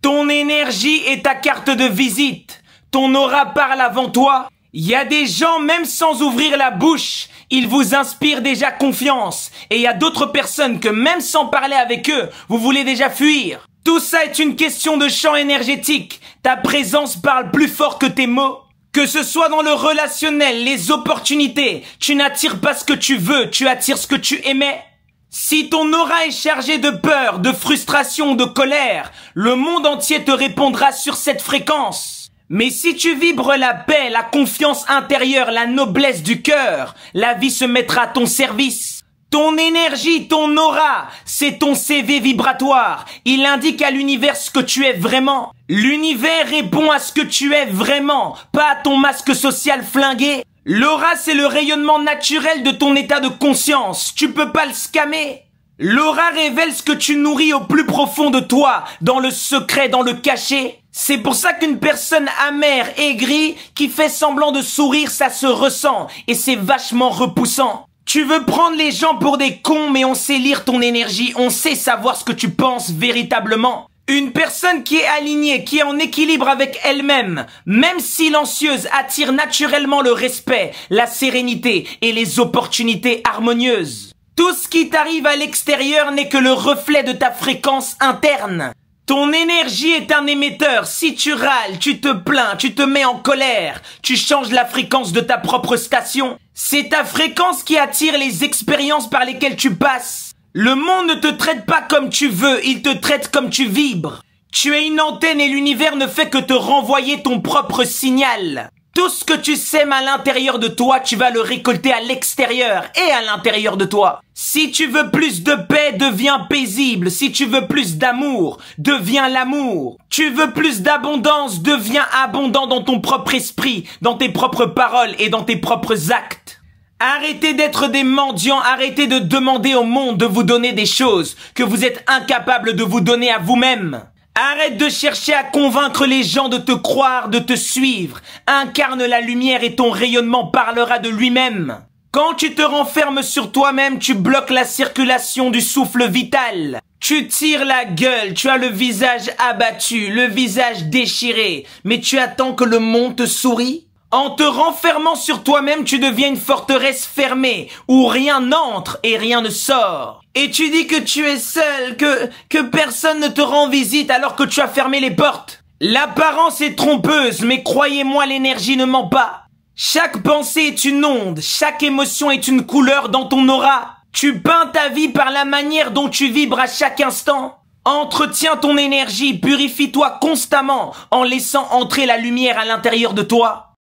Ton énergie est ta carte de visite. Ton aura parle avant toi. Il y a des gens, même sans ouvrir la bouche, ils vous inspirent déjà confiance. Et il y a d'autres personnes que même sans parler avec eux, vous voulez déjà fuir. Tout ça est une question de champ énergétique. Ta présence parle plus fort que tes mots. Que ce soit dans le relationnel, les opportunités, tu n'attires pas ce que tu veux, tu attires ce que tu émets. Si ton aura est chargée de peur, de frustration, de colère, le monde entier te répondra sur cette fréquence. Mais si tu vibres la paix, la confiance intérieure, la noblesse du cœur, la vie se mettra à ton service. Ton énergie, ton aura, c'est ton CV vibratoire. Il indique à l'univers ce que tu es vraiment. L'univers répond à ce que tu es vraiment, pas à ton masque social flingué. L'aura, c'est le rayonnement naturel de ton état de conscience. Tu peux pas le scammer. L'aura révèle ce que tu nourris au plus profond de toi, dans le secret, dans le cachet. C'est pour ça qu'une personne amère, aigrie, qui fait semblant de sourire, ça se ressent. Et c'est vachement repoussant. Tu veux prendre les gens pour des cons, mais on sait lire ton énergie, on sait savoir ce que tu penses véritablement. Une personne qui est alignée, qui est en équilibre avec elle-même, même silencieuse, attire naturellement le respect, la sérénité et les opportunités harmonieuses. Tout ce qui t'arrive à l'extérieur n'est que le reflet de ta fréquence interne. Ton énergie est un émetteur. Si tu râles, tu te plains, tu te mets en colère, tu changes la fréquence de ta propre station. C'est ta fréquence qui attire les expériences par lesquelles tu passes. Le monde ne te traite pas comme tu veux, il te traite comme tu vibres. Tu es une antenne et l'univers ne fait que te renvoyer ton propre signal. Tout ce que tu sèmes à l'intérieur de toi, tu vas le récolter à l'extérieur et à l'intérieur de toi. Si tu veux plus de paix, deviens paisible. Si tu veux plus d'amour, deviens l'amour. Tu veux plus d'abondance, deviens abondant dans ton propre esprit, dans tes propres paroles et dans tes propres actes. Arrêtez d'être des mendiants, arrêtez de demander au monde de vous donner des choses que vous êtes incapables de vous donner à vous-même. Arrête de chercher à convaincre les gens de te croire, de te suivre. Incarne la lumière et ton rayonnement parlera de lui-même. Quand tu te renfermes sur toi-même, tu bloques la circulation du souffle vital. Tu tires la gueule, tu as le visage abattu, le visage déchiré, mais tu attends que le monde te sourie. En te renfermant sur toi-même, tu deviens une forteresse fermée, où rien n'entre et rien ne sort. Et tu dis que tu es seul, que personne ne te rend visite alors que tu as fermé les portes. L'apparence est trompeuse, mais croyez-moi, l'énergie ne ment pas. Chaque pensée est une onde, chaque émotion est une couleur dans ton aura. Tu peins ta vie par la manière dont tu vibres à chaque instant. Entretiens ton énergie, purifie-toi constamment en laissant entrer la lumière à l'intérieur de toi.